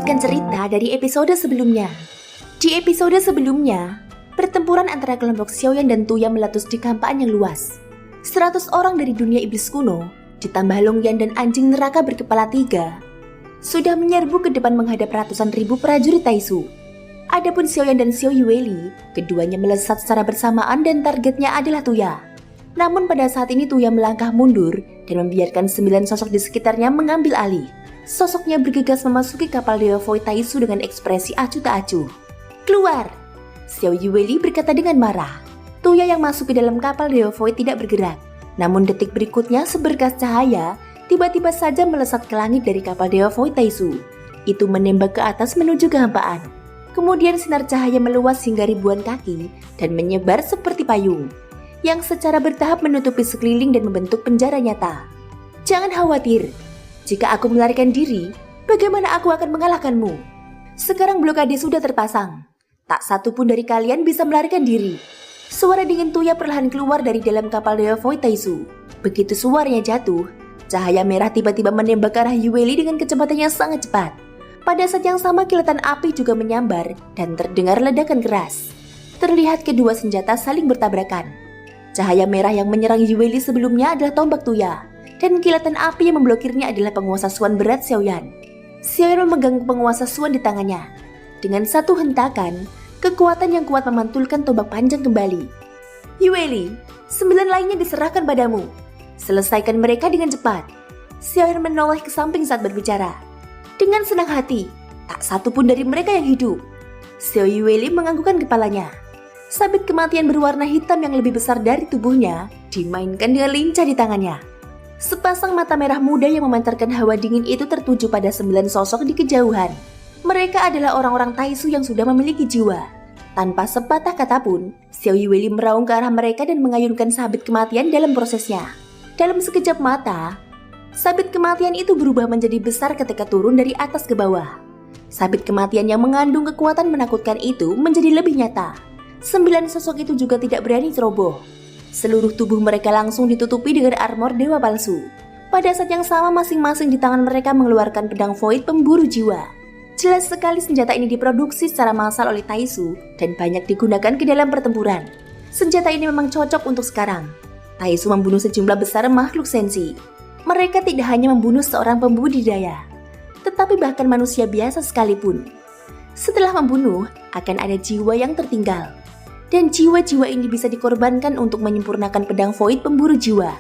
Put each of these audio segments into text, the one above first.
melanjutkan cerita dari episode sebelumnya. Di episode sebelumnya, pertempuran antara kelompok Xiaoyan dan Tuya meletus di kampaan yang luas. 100 orang dari dunia iblis kuno, ditambah Longyan dan anjing neraka berkepala 3, sudah menyerbu ke depan menghadap ratusan ribu prajurit Taisu. Adapun Xiaoyan dan Xiao Yueli, keduanya melesat secara bersamaan dan targetnya adalah Tuya. Namun pada saat ini Tuya melangkah mundur dan membiarkan 9 sosok di sekitarnya mengambil alih. Sosoknya bergegas memasuki kapal Dewa Void Taisu dengan ekspresi acuh tak acuh. "Keluar!" Xiao Yueli berkata dengan marah. Tuya yang masuk ke dalam kapal Dewa Void tidak bergerak. Namun detik berikutnya seberkas cahaya tiba-tiba saja melesat ke langit dari kapal Dewa Void Taisu. Itu menembak ke atas menuju kehampaan. Kemudian sinar cahaya meluas hingga ribuan kaki dan menyebar seperti payung, yang secara bertahap menutupi sekeliling dan membentuk penjara nyata. "Jangan khawatir. Jika aku melarikan diri, bagaimana aku akan mengalahkanmu? Sekarang blokade sudah terpasang. Tak satu pun dari kalian bisa melarikan diri." Suara dingin Tuya perlahan keluar dari dalam kapal Dewa Void Taisu. Begitu suaranya jatuh, cahaya merah tiba-tiba menembak ke arah Yueli dengan kecepatan yang sangat cepat. Pada saat yang sama kilatan api juga menyambar dan terdengar ledakan keras. Terlihat kedua senjata saling bertabrakan. Cahaya merah yang menyerang Yueli sebelumnya adalah tombak Tuya, dan kilatan api yang memblokirnya adalah penguasa Suan berat Xiaoyan. Xiaoyan memegang penguasa Suan di tangannya. Dengan satu hentakan, kekuatan yang kuat memantulkan tombak panjang kembali. "Yueli, 9 lainnya diserahkan padamu. Selesaikan mereka dengan cepat." Xiaoyan menoleh ke samping saat berbicara. Dengan senang hati, tak satu pun dari mereka yang hidup. Xiao Yueli menganggukkan kepalanya. Sabit kematian berwarna hitam yang lebih besar dari tubuhnya dimainkan dengan lincah di tangannya. Sepasang mata merah muda yang memancarkan hawa dingin itu tertuju pada 9 sosok di kejauhan. Mereka adalah orang-orang Taisu yang sudah memiliki jiwa. Tanpa sepatah kata pun, Xiao Yueli meraung ke arah mereka dan mengayunkan sabit kematian dalam prosesnya. Dalam sekejap mata, sabit kematian itu berubah menjadi besar ketika turun dari atas ke bawah. Sabit kematian yang mengandung kekuatan menakutkan itu menjadi lebih nyata. 9 sosok itu juga tidak berani ceroboh. Seluruh tubuh mereka langsung ditutupi dengan armor dewa palsu. Pada saat yang sama masing-masing di tangan mereka mengeluarkan pedang void pemburu jiwa. Jelas sekali senjata ini diproduksi secara massal oleh Taisu dan banyak digunakan ke dalam pertempuran. Senjata ini memang cocok untuk sekarang. Taisu membunuh sejumlah besar makhluk sensi. Mereka tidak hanya membunuh seorang pembudidaya, tetapi bahkan manusia biasa sekalipun. Setelah membunuh, akan ada jiwa yang tertinggal. Dan jiwa-jiwa ini bisa dikorbankan untuk menyempurnakan pedang void pemburu jiwa.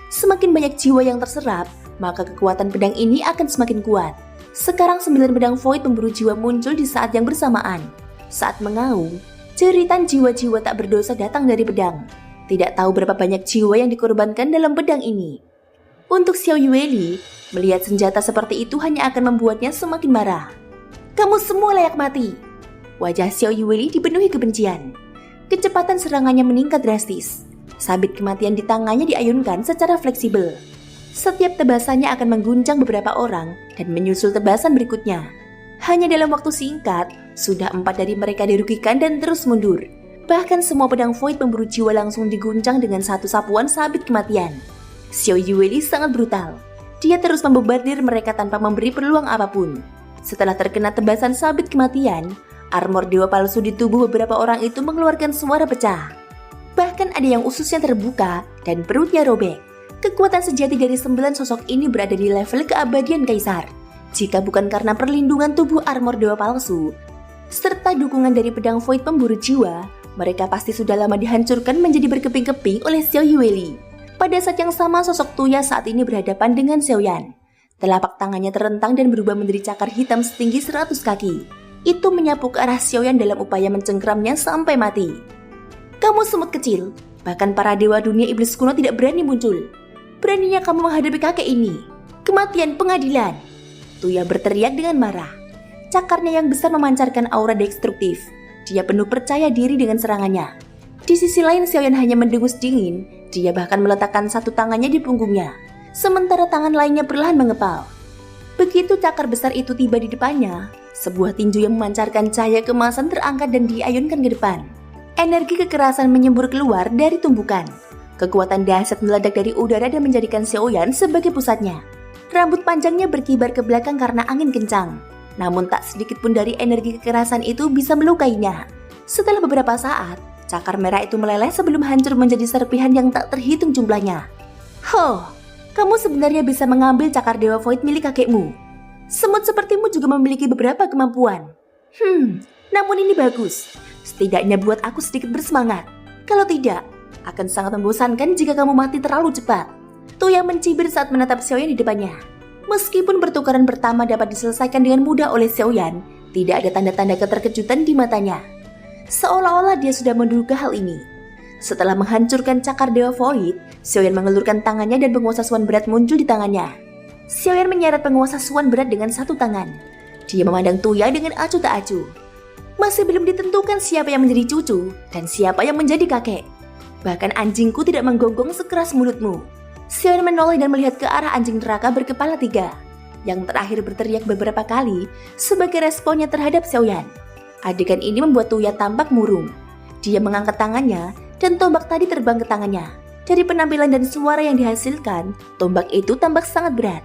Semakin banyak jiwa yang terserap, maka kekuatan pedang ini akan semakin kuat. Sekarang 9 pedang void pemburu jiwa muncul di saat yang bersamaan. Saat mengaum, jeritan jiwa-jiwa tak berdosa datang dari pedang. Tidak tahu berapa banyak jiwa yang dikorbankan dalam pedang ini. Untuk Xiao Yueli, melihat senjata seperti itu hanya akan membuatnya semakin marah. "Kamu semua layak mati." Wajah Xiao Yueli dipenuhi kebencian. Kecepatan serangannya meningkat drastis. Sabit kematian di tangannya diayunkan secara fleksibel. Setiap tebasannya akan mengguncang beberapa orang dan menyusul tebasan berikutnya. Hanya dalam waktu singkat, sudah 4 dari mereka dirugikan dan terus mundur. Bahkan semua pedang void pemburu jiwa langsung diguncang dengan satu sapuan sabit kematian. Xiao Yueli sangat brutal. Dia terus membobardir mereka tanpa memberi peluang apapun. Setelah terkena tebasan sabit kematian, armor dewa palsu di tubuh beberapa orang itu mengeluarkan suara pecah. Bahkan ada yang ususnya terbuka dan perutnya robek. Kekuatan sejati dari 9 sosok ini berada di level keabadian kaisar. Jika bukan karena perlindungan tubuh armor dewa palsu, serta dukungan dari pedang void pemburu jiwa, mereka pasti sudah lama dihancurkan menjadi berkeping-keping oleh Xiao Yueli. Pada saat yang sama sosok Tuya saat ini berhadapan dengan Xiaoyan. Telapak tangannya terentang dan berubah menjadi cakar hitam setinggi 100 kaki. Itu menyapu ke arah Xiaoyan dalam upaya mencengkramnya sampai mati. "Kamu semut kecil, bahkan para dewa dunia iblis kuno tidak berani muncul. Beraninya kamu menghadapi kakek ini. Kematian pengadilan." Tuya berteriak dengan marah. Cakarnya yang besar memancarkan aura destruktif. Dia penuh percaya diri dengan serangannya. Di sisi lain Xiaoyan hanya mendengus dingin. Dia bahkan meletakkan satu tangannya di punggungnya, sementara tangan lainnya perlahan mengepal. Begitu cakar besar itu tiba di depannya, sebuah tinju yang memancarkan cahaya keemasan terangkat dan diayunkan ke depan. Energi kekerasan menyembur keluar dari tumbukan. Kekuatan dahsyat meledak dari udara dan menjadikan Xiaoyan sebagai pusatnya. Rambut panjangnya berkibar ke belakang karena angin kencang. Namun tak sedikit pun dari energi kekerasan itu bisa melukainya. Setelah beberapa saat, cakar merah itu meleleh sebelum hancur menjadi serpihan yang tak terhitung jumlahnya. Kamu sebenarnya bisa mengambil cakar Dewa Void milik kakekmu. Semut sepertimu juga memiliki beberapa kemampuan. Namun ini bagus. Setidaknya buat aku sedikit bersemangat. Kalau tidak, akan sangat membosankan jika kamu mati terlalu cepat. Tuya mencibir saat menatap Xiaoyan di depannya. Meskipun pertukaran pertama dapat diselesaikan dengan mudah oleh Xiaoyan, tidak ada tanda-tanda keterkejutan di matanya. Seolah-olah dia sudah menduga hal ini. Setelah menghancurkan cakar Dewa Void, Xiaoyan mengelurkan tangannya dan penguasa Suan berat muncul di tangannya. Xiaoyan menyeret penguasa Suan berat dengan satu tangan. Dia memandang Tuya dengan acuh tak acuh. Masih belum ditentukan siapa yang menjadi cucu dan siapa yang menjadi kakek. Bahkan anjingku tidak menggonggong sekeras mulutmu. Xiaoyan menoleh dan melihat ke arah anjing neraka berkepala 3, yang terakhir berteriak beberapa kali sebagai responnya terhadap Xiaoyan. Adegan ini membuat Tuya tampak murung. Dia mengangkat tangannya dan tombak tadi terbang ke tangannya. Dari penampilan dan suara yang dihasilkan, tombak itu tampak sangat berat.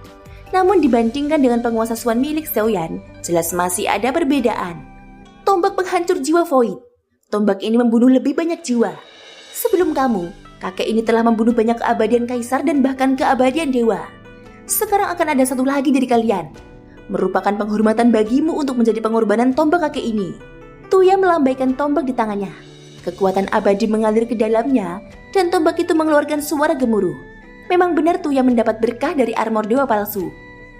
Namun dibandingkan dengan penguasa Suan milik Xiaoyan, jelas masih ada perbedaan. Tombak penghancur jiwa Void. Tombak ini membunuh lebih banyak jiwa. Sebelum kamu, kakek ini telah membunuh banyak keabadian kaisar dan bahkan keabadian dewa. Sekarang akan ada satu lagi dari kalian. Merupakan penghormatan bagimu untuk menjadi pengorbanan tombak kakek ini. Tuya melambaikan tombak di tangannya. Kekuatan abadi mengalir ke dalamnya dan tombak itu mengeluarkan suara gemuruh. Memang benar Tuya mendapat berkah dari armor dewa palsu.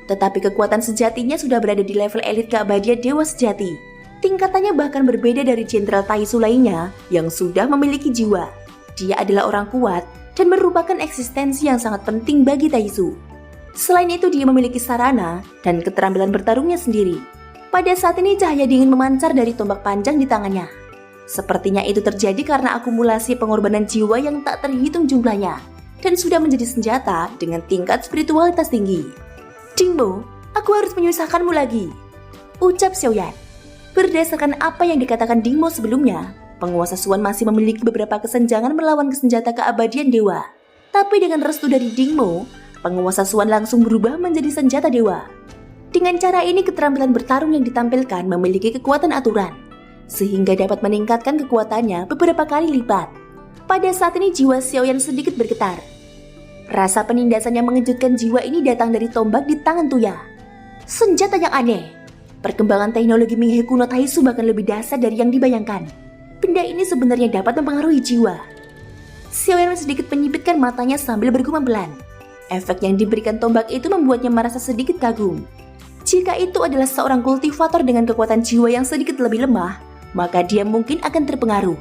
Tetapi kekuatan sejatinya sudah berada di level elit keabadian dewa sejati. Tingkatannya bahkan berbeda dari Jenderal Taisu lainnya yang sudah memiliki jiwa. Dia adalah orang kuat dan merupakan eksistensi yang sangat penting bagi Taisu. Selain itu dia memiliki sarana dan keterampilan bertarungnya sendiri. Pada saat ini cahaya dingin memancar dari tombak panjang di tangannya. Sepertinya itu terjadi karena akumulasi pengorbanan jiwa yang tak terhitung jumlahnya dan sudah menjadi senjata dengan tingkat spiritualitas tinggi. Dingmo, aku harus menyusahkanmu lagi, ucap Xiaoyan. Berdasarkan apa yang dikatakan Dingmo sebelumnya, penguasa Suan masih memiliki beberapa kesenjangan melawan senjata keabadian dewa. Tapi dengan restu dari Dingmo, penguasa Suan langsung berubah menjadi senjata dewa. Dengan cara ini keterampilan bertarung yang ditampilkan memiliki kekuatan aturan, sehingga dapat meningkatkan kekuatannya beberapa kali lipat. Pada saat ini jiwa Xiaoyan sedikit bergetar. Rasa penindasan yang mengejutkan jiwa ini datang dari tombak di tangan Tuya. Senjata yang aneh. Perkembangan teknologi Minghe kuno Taisu bahkan lebih dasar dari yang dibayangkan. Benda ini sebenarnya dapat mempengaruhi jiwa. Xiaoyan sedikit menyipitkan matanya sambil bergumam pelan. Efek yang diberikan tombak itu membuatnya merasa sedikit kagum. Jika itu adalah seorang kultivator dengan kekuatan jiwa yang sedikit lebih lemah, maka dia mungkin akan terpengaruh.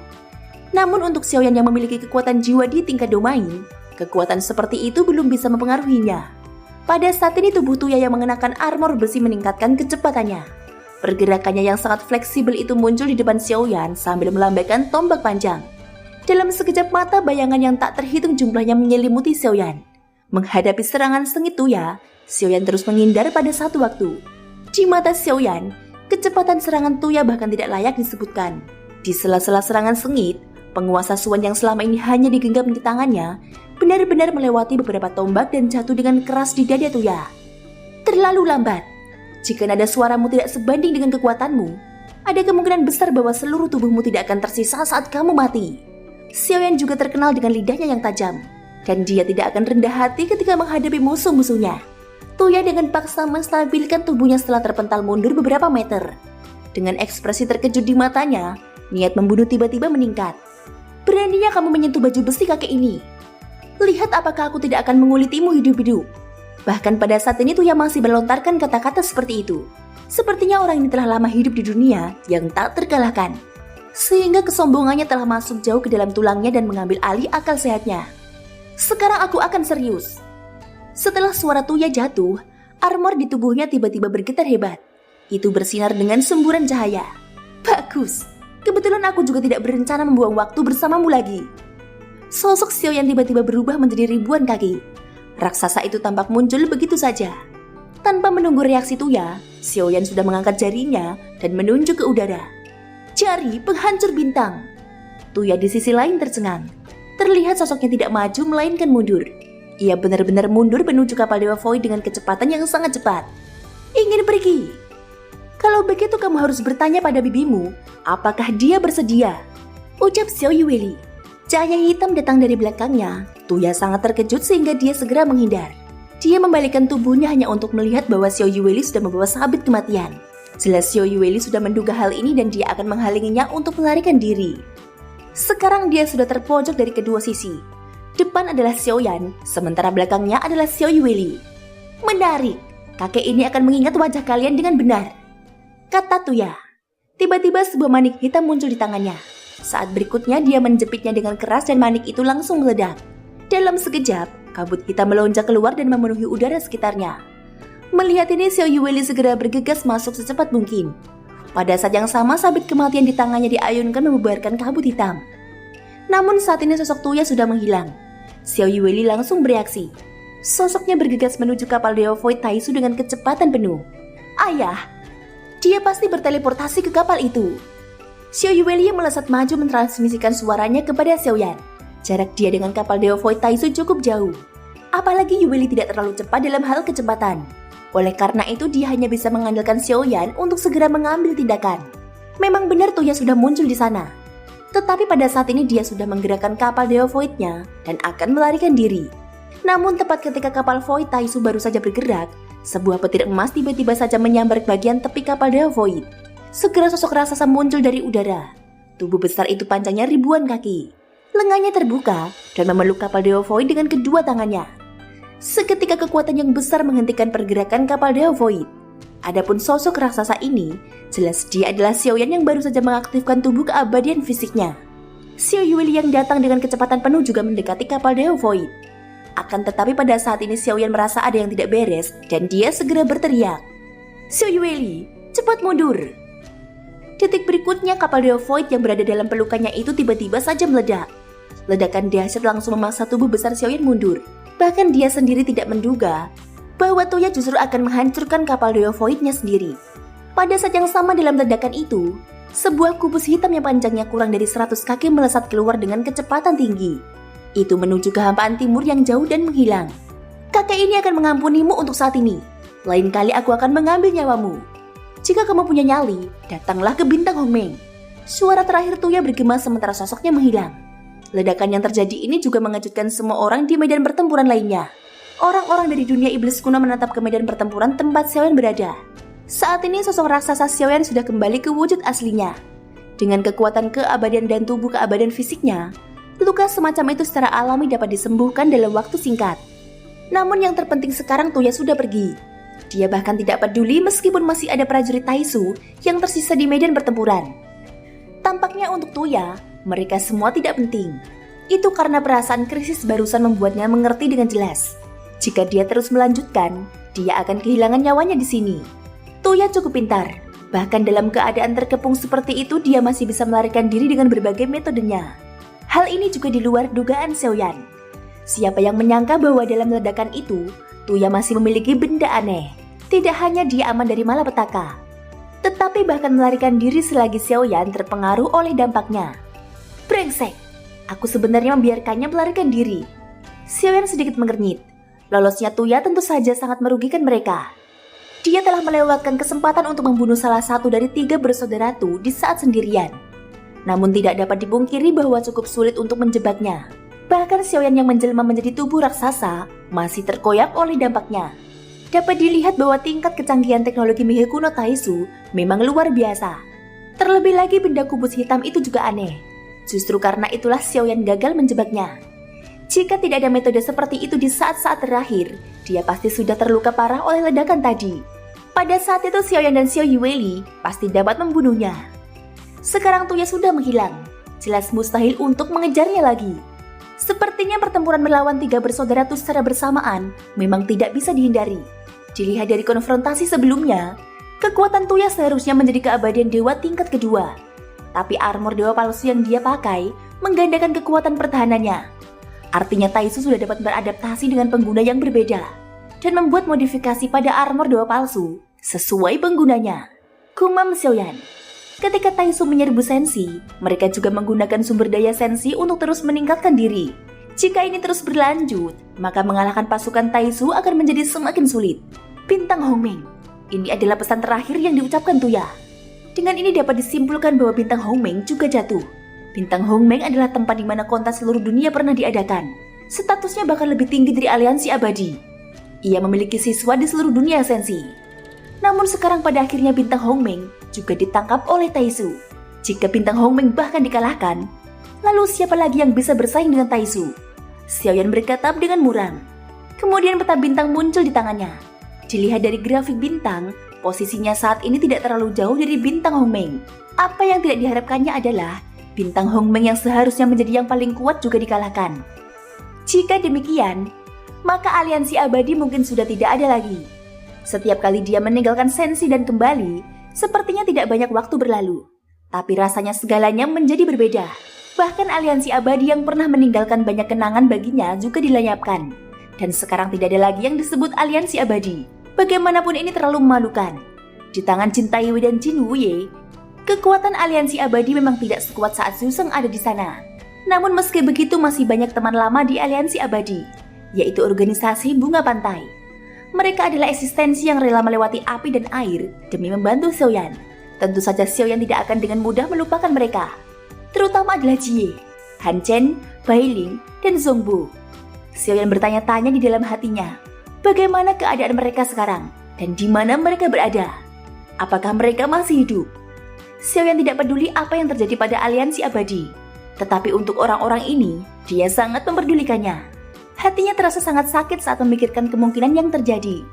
Namun untuk Xiaoyan yang memiliki kekuatan jiwa di tingkat domain, kekuatan seperti itu belum bisa mempengaruhinya. Pada saat ini tubuh Tuya yang mengenakan armor besi meningkatkan kecepatannya. Pergerakannya yang sangat fleksibel itu muncul di depan Xiaoyan sambil melambaikan tombak panjang. Dalam sekejap mata bayangan yang tak terhitung jumlahnya menyelimuti Xiaoyan. Menghadapi serangan sengit Tuya, Xiaoyan terus menghindar pada satu waktu. Di mata Xiaoyan, kecepatan serangan Tuya bahkan tidak layak disebutkan. Di sela-sela serangan sengit, penguasa Suan yang selama ini hanya digenggam di tangannya, benar-benar melewati beberapa tombak dan jatuh dengan keras di dada Tuya. Terlalu lambat. Jika nada suaramu tidak sebanding dengan kekuatanmu, ada kemungkinan besar bahwa seluruh tubuhmu tidak akan tersisa saat kamu mati. Xiaoyan juga terkenal dengan lidahnya yang tajam, dan dia tidak akan rendah hati ketika menghadapi musuh-musuhnya. Tuya dengan paksa menstabilkan tubuhnya setelah terpental mundur beberapa meter. Dengan ekspresi terkejut di matanya, niat membunuh tiba-tiba meningkat. Beraninya kamu menyentuh baju besi kakek ini. Lihat apakah aku tidak akan mengulitimu hidup-hidup. Bahkan pada saat ini Tuya masih melontarkan kata-kata seperti itu. Sepertinya orang ini telah lama hidup di dunia yang tak terkalahkan. Sehingga kesombongannya telah masuk jauh ke dalam tulangnya dan mengambil alih akal sehatnya. Sekarang aku akan serius. Setelah suara Tuya jatuh, armor di tubuhnya tiba-tiba bergetar hebat. Itu bersinar dengan semburan cahaya. Bagus, kebetulan aku juga tidak berencana membuang waktu bersamamu lagi. Sosok Xiaoyan tiba-tiba berubah menjadi ribuan kaki. Raksasa itu tampak muncul begitu saja. Tanpa menunggu reaksi Tuya, Xiaoyan sudah mengangkat jarinya dan menunjuk ke udara. Jari penghancur bintang. Tuya di sisi lain tercengang. Terlihat sosoknya tidak maju melainkan mundur. Ia benar-benar mundur menuju kapal Dewa Void dengan kecepatan yang sangat cepat. Ingin pergi. Kalau begitu kamu harus bertanya pada bibimu, apakah dia bersedia? Ucap Xiao Yueli. Cahaya hitam datang dari belakangnya. Tuya sangat terkejut sehingga dia segera menghindar. Dia membalikkan tubuhnya hanya untuk melihat bahwa Xiao Yueli sudah membawa sabit kematian. Jelas Xiao Yueli sudah menduga hal ini dan dia akan menghalanginya untuk melarikan diri. Sekarang dia sudah terpojok dari kedua sisi. Depan adalah Xiao Yan, sementara belakangnya adalah Xiao Yueli. Menarik, kakek ini akan mengingat wajah kalian dengan benar, kata Tuya. Tiba-tiba sebuah manik hitam muncul di tangannya. Saat berikutnya dia menjepitnya dengan keras dan manik itu langsung meledak. Dalam sekejap, kabut hitam melonjak keluar dan memenuhi udara sekitarnya. Melihat ini, Xiao Yueli segera bergegas masuk secepat mungkin. Pada saat yang sama, sabit kematian di tangannya diayunkan membubarkan kabut hitam. Namun saat ini sosok Tuya sudah menghilang. Xiao Yueli langsung bereaksi. Sosoknya bergegas menuju kapal Dewa Void Taisu dengan kecepatan penuh. Ayah! Dia pasti berteleportasi ke kapal itu. Xiao Yueli yang melesat maju mentransmisikan suaranya kepada Xiao Yan. Jarak dia dengan kapal Dewa Void Taisu cukup jauh. Apalagi Yueli tidak terlalu cepat dalam hal kecepatan. Oleh karena itu dia hanya bisa mengandalkan Xiao Yan untuk segera mengambil tindakan. Memang benar Tuya sudah muncul di sana. Tetapi pada saat ini dia sudah menggerakkan kapal Dewa Void-nya dan akan melarikan diri. Namun tepat ketika kapal Void Taisu baru saja bergerak, sebuah petir emas tiba-tiba saja menyambar bagian tepi kapal Dewa Void. Segera sosok raksasa muncul dari udara. Tubuh besar itu panjangnya ribuan kaki. Lengannya terbuka dan memeluk kapal Dewa Void dengan kedua tangannya. Seketika kekuatan yang besar menghentikan pergerakan kapal Dewa Void. Adapun sosok raksasa ini, jelas dia adalah Xiao Yan yang baru saja mengaktifkan tubuh keabadian fisiknya. Xiao Yueli yang datang dengan kecepatan penuh juga mendekati kapal Dewa Void. Akan tetapi pada saat ini Xiao Yan merasa ada yang tidak beres dan dia segera berteriak. Xiao Yueli, cepat mundur! Detik berikutnya kapal Dewa Void yang berada dalam pelukannya itu tiba-tiba saja meledak. Ledakan dahsyat langsung memaksa tubuh besar Xiao Yan mundur. Bahkan dia sendiri tidak menduga bahwa Tuya justru akan menghancurkan kapal Dewa Void-nya sendiri. Pada saat yang sama dalam ledakan itu, sebuah kubus hitam yang panjangnya kurang dari 100 kaki melesat keluar dengan kecepatan tinggi. Itu menuju ke hampaan timur yang jauh dan menghilang. Kakek ini akan mengampunimu untuk saat ini. Lain kali aku akan mengambil nyawamu. Jika kamu punya nyali, datanglah ke bintang Hongmeng. Suara terakhir Tuya bergema sementara sosoknya menghilang. Ledakan yang terjadi ini juga mengejutkan semua orang di medan pertempuran lainnya. Orang-orang dari dunia iblis kuno menatap ke medan pertempuran tempat Xiao Yan berada. Saat ini sosok raksasa Xiao Yan sudah kembali ke wujud aslinya. Dengan kekuatan keabadian dan tubuh keabadian fisiknya, luka semacam itu secara alami dapat disembuhkan dalam waktu singkat. Namun yang terpenting sekarang Tuya sudah pergi. Dia bahkan tidak peduli meskipun masih ada prajurit Taisu yang tersisa di medan pertempuran. Tampaknya untuk Tuya, mereka semua tidak penting. Itu karena perasaan krisis barusan membuatnya mengerti dengan jelas. Jika dia terus melanjutkan, dia akan kehilangan nyawanya di sini. Tuya cukup pintar. Bahkan dalam keadaan terkepung seperti itu, dia masih bisa melarikan diri dengan berbagai metodenya. Hal ini juga di luar dugaan Xiao Yan. Siapa yang menyangka bahwa dalam ledakan itu, Tuya masih memiliki benda aneh. Tidak hanya dia aman dari malapetaka, tetapi bahkan melarikan diri selagi Xiao Yan terpengaruh oleh dampaknya. Brengsek, aku sebenarnya membiarkannya melarikan diri. Xiao Yan sedikit mengernyit. Lolosnya Tuya tentu saja sangat merugikan mereka. Dia telah melewatkan kesempatan untuk membunuh salah satu dari 3 bersaudara Tu di saat sendirian. Namun tidak dapat dipungkiri bahwa cukup sulit untuk menjebaknya. Bahkan Xiao Yan yang menjelma menjadi tubuh raksasa masih terkoyak oleh dampaknya. Dapat dilihat bahwa tingkat kecanggihan teknologi Mihe kuno Taisu memang luar biasa. Terlebih lagi benda kubus hitam itu juga aneh. Justru karena itulah Xiao Yan gagal menjebaknya. Jika tidak ada metode seperti itu di saat-saat terakhir, dia pasti sudah terluka parah oleh ledakan tadi. Pada saat itu Xiao Yan dan Xiao Yueli pasti dapat membunuhnya. Sekarang Tuya sudah menghilang. Jelas mustahil untuk mengejarnya lagi. Sepertinya pertempuran melawan 3 bersaudara Tu secara bersamaan memang tidak bisa dihindari. Dilihat dari konfrontasi sebelumnya, kekuatan Tuya seharusnya menjadi keabadian dewa tingkat kedua. Tapi armor dewa palsu yang dia pakai menggandakan kekuatan pertahanannya. Artinya Taisu sudah dapat beradaptasi dengan pengguna yang berbeda dan membuat modifikasi pada armor dewa palsu sesuai penggunanya. Gumam Xiao Yan. Ketika Taisu menyerbu Sensi, mereka juga menggunakan sumber daya Sensi untuk terus meningkatkan diri. Jika ini terus berlanjut, maka mengalahkan pasukan Taisu akan menjadi semakin sulit. Bintang Hongmeng, Ini adalah pesan terakhir yang diucapkan Tuya. Dengan ini dapat disimpulkan bahwa bintang Hongmeng juga jatuh. Bintang Hongmeng adalah tempat di mana kontes seluruh dunia pernah diadakan. Statusnya bahkan lebih tinggi dari aliansi abadi. Ia memiliki siswa di seluruh dunia esensi. Namun sekarang pada akhirnya bintang Hongmeng juga ditangkap oleh Taisu. Jika bintang Hongmeng bahkan dikalahkan, lalu siapa lagi yang bisa bersaing dengan Taisu? Xiaoyan berkata dengan muram. Kemudian peta bintang muncul di tangannya. Dilihat dari grafik bintang, posisinya saat ini tidak terlalu jauh dari bintang Hongmeng. Apa yang tidak diharapkannya adalah bintang Hongmeng yang seharusnya menjadi yang paling kuat juga dikalahkan. Jika demikian, maka aliansi abadi mungkin sudah tidak ada lagi. Setiap kali dia meninggalkan Sensi dan kembali, sepertinya tidak banyak waktu berlalu. Tapi rasanya segalanya menjadi berbeda. Bahkan aliansi abadi yang pernah meninggalkan banyak kenangan baginya juga dilenyapkan. Dan sekarang tidak ada lagi yang disebut aliansi abadi. Bagaimanapun ini terlalu memalukan. Di tangan Jin Taiwei dan Jin Wuye, kekuatan aliansi abadi memang tidak sekuat saat Zhu Sheng ada di sana. Namun meski begitu masih banyak teman lama di aliansi abadi, yaitu organisasi bunga pantai. Mereka adalah eksistensi yang rela melewati api dan air demi membantu Xiaoyan. Tentu saja Xiaoyan tidak akan dengan mudah melupakan mereka. Terutama adalah Jie, Han Chen, Bai Ling, dan Zhongbu. Xiaoyan bertanya-tanya di dalam hatinya, bagaimana keadaan mereka sekarang dan di mana mereka berada? Apakah mereka masih hidup? Xiaoyan tidak peduli apa yang terjadi pada aliansi abadi, tetapi untuk orang-orang ini, dia sangat memperdulikannya. Hatinya terasa sangat sakit saat memikirkan kemungkinan yang terjadi.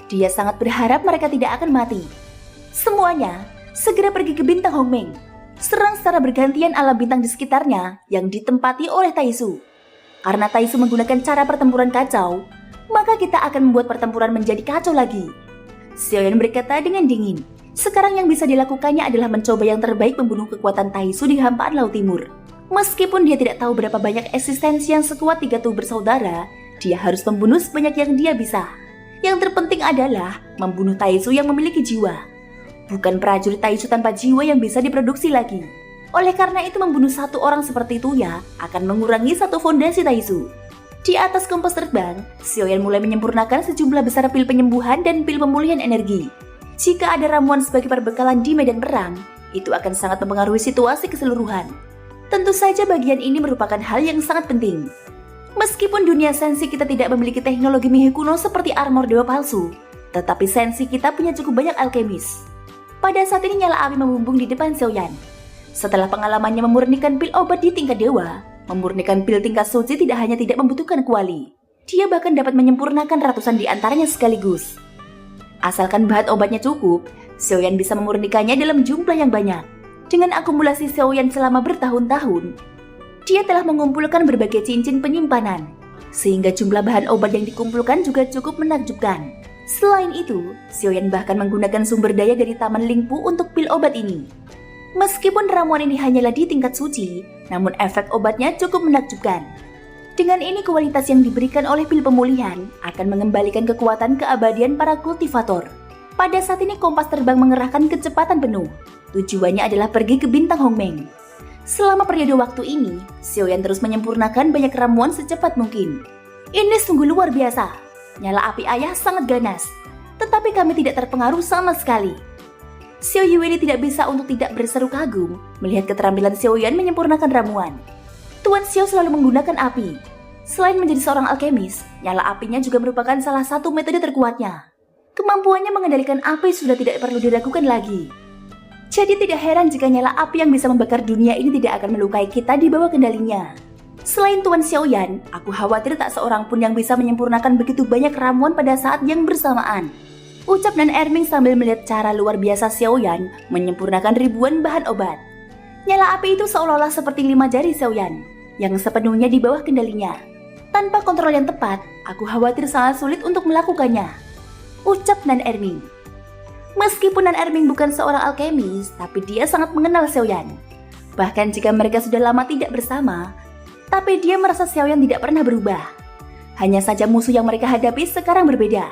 Dia sangat berharap mereka tidak akan mati. Semuanya segera pergi ke bintang Hongmeng. Serang secara bergantian alam bintang di sekitarnya yang ditempati oleh Taisu. Karena Taisu menggunakan cara pertempuran kacau, maka kita akan membuat pertempuran menjadi kacau lagi. Xiaoyan berkata dengan dingin. Sekarang yang bisa dilakukannya adalah mencoba yang terbaik membunuh kekuatan Taisu di hampaan Laut Timur. Meskipun dia tidak tahu berapa banyak eksistensi yang sekuat 3 tubuh bersaudara, dia harus membunuh sebanyak yang dia bisa. Yang terpenting adalah membunuh Taisu yang memiliki jiwa. Bukan prajurit Taisu tanpa jiwa yang bisa diproduksi lagi. Oleh karena itu membunuh satu orang seperti Tuya akan mengurangi satu fondasi Taisu. Di atas kompas terbang, Xiaoyan mulai menyempurnakan sejumlah besar pil penyembuhan dan pil pemulihan energi. Jika ada ramuan sebagai perbekalan di medan perang, itu akan sangat mempengaruhi situasi keseluruhan. Tentu saja bagian ini merupakan hal yang sangat penting. Meskipun dunia sensi kita tidak memiliki teknologi Mihai kuno seperti armor dewa palsu, tetapi sensi kita punya cukup banyak alkemis. Pada saat ini nyala api membumbung di depan Xiaoyan. Setelah pengalamannya memurnikan pil obat di tingkat dewa, memurnikan pil tingkat suci tidak hanya tidak membutuhkan kuali. Dia bahkan dapat menyempurnakan ratusan di antaranya sekaligus. Asalkan bahan obatnya cukup, Xiaoyan bisa memurnikannya dalam jumlah yang banyak. Dengan akumulasi Xiaoyan selama bertahun-tahun, dia telah mengumpulkan berbagai cincin penyimpanan, sehingga jumlah bahan obat yang dikumpulkan juga cukup menakjubkan. Selain itu, Xiaoyan bahkan menggunakan sumber daya dari Taman Lingpu untuk pil obat ini. Meskipun ramuan ini hanyalah di tingkat suci, namun efek obatnya cukup menakjubkan. Dengan ini kualitas yang diberikan oleh pil pemulihan akan mengembalikan kekuatan keabadian para kultivator. Pada saat ini kompas terbang mengerahkan kecepatan penuh. Tujuannya adalah pergi ke bintang Hongmeng. Selama periode waktu ini, Xiaoyan terus menyempurnakan banyak ramuan secepat mungkin. Ini sungguh luar biasa. Nyala api ayah sangat ganas, tetapi kami tidak terpengaruh sama sekali. Xiao Yueli tidak bisa untuk tidak berseru kagum melihat keterampilan Xiaoyan menyempurnakan ramuan. Tuan Xiao selalu menggunakan api. Selain menjadi seorang alkemis, nyala apinya juga merupakan salah satu metode terkuatnya. Kemampuannya mengendalikan api sudah tidak perlu diragukan lagi. Jadi tidak heran jika nyala api yang bisa membakar dunia ini tidak akan melukai kita di bawah kendalinya. Selain Tuan Xiaoyan, aku khawatir tak seorang pun yang bisa menyempurnakan begitu banyak ramuan pada saat yang bersamaan. Ucap Nan Erming sambil melihat cara luar biasa Xiaoyan menyempurnakan ribuan bahan obat. Nyala api itu seolah-olah seperti 5 jari Xiaoyan, yang sepenuhnya di bawah kendalinya. Tanpa kontrol yang tepat, aku khawatir sangat sulit untuk melakukannya. Ucap Nan Erming. Meskipun Nan Erming bukan seorang alkemis, tapi dia sangat mengenal Xiaoyan. Bahkan jika mereka sudah lama tidak bersama, tapi dia merasa Xiaoyan tidak pernah berubah. Hanya saja musuh yang mereka hadapi sekarang berbeda.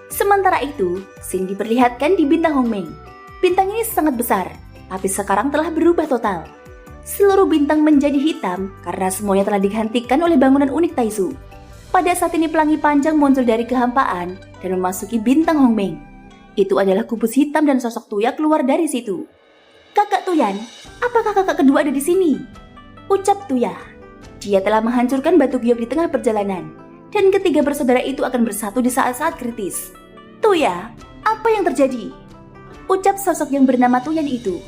Sementara itu, Xing diperlihatkan di bintang Hongmeng. Bintang ini sangat besar, tapi sekarang telah berubah total. Seluruh bintang menjadi hitam karena semuanya telah digantikan oleh bangunan unik Taisu. Pada saat ini pelangi panjang muncul dari kehampaan dan memasuki bintang Hongmeng. Itu adalah kubus hitam dan sosok Tuya keluar dari situ. "Kakak Tuyan, apakah kakak kedua ada di sini?" ucap Tuya. Dia telah menghancurkan batu giok di tengah perjalanan, dan ketiga bersaudara itu akan bersatu di saat-saat kritis. "Tuya, apa yang terjadi?" ucap sosok yang bernama Tuyan itu.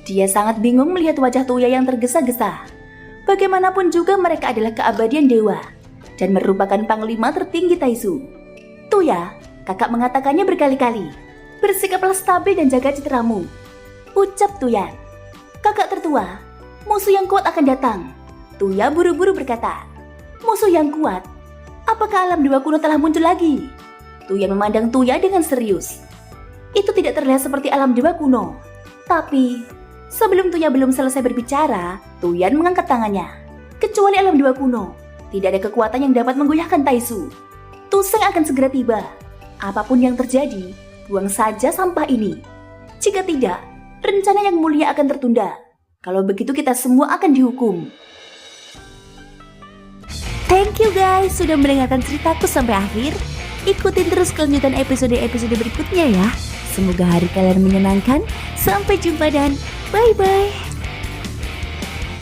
Dia sangat bingung melihat wajah Tuya yang tergesa-gesa. Bagaimanapun juga mereka adalah keabadian dewa, dan merupakan panglima tertinggi Taizu. "Tuya, kakak mengatakannya berkali-kali. Bersikaplah stabil dan jaga citeramu," ucap Tuyan. "Kakak tertua, musuh yang kuat akan datang," Tuya buru-buru berkata. "Musuh yang kuat? Apakah alam dewa kuno telah muncul lagi?" Tuyan memandang Tuya dengan serius. "Itu tidak terlihat seperti alam dewa kuno. Tapi, sebelum Tuya belum selesai berbicara, Tuyan mengangkat tangannya. Kecuali alam dewa kuno, tidak ada kekuatan yang dapat menggoyahkan Taizu. Tuseng akan segera tiba. Apapun yang terjadi, buang saja sampah ini. Jika tidak, rencana yang mulia akan tertunda. Kalau begitu kita semua akan dihukum." Thank you guys sudah mendengarkan ceritaku sampai akhir. Ikutin terus kelanjutan episode-episode berikutnya ya. Semoga hari kalian menyenangkan. Sampai jumpa dan bye-bye.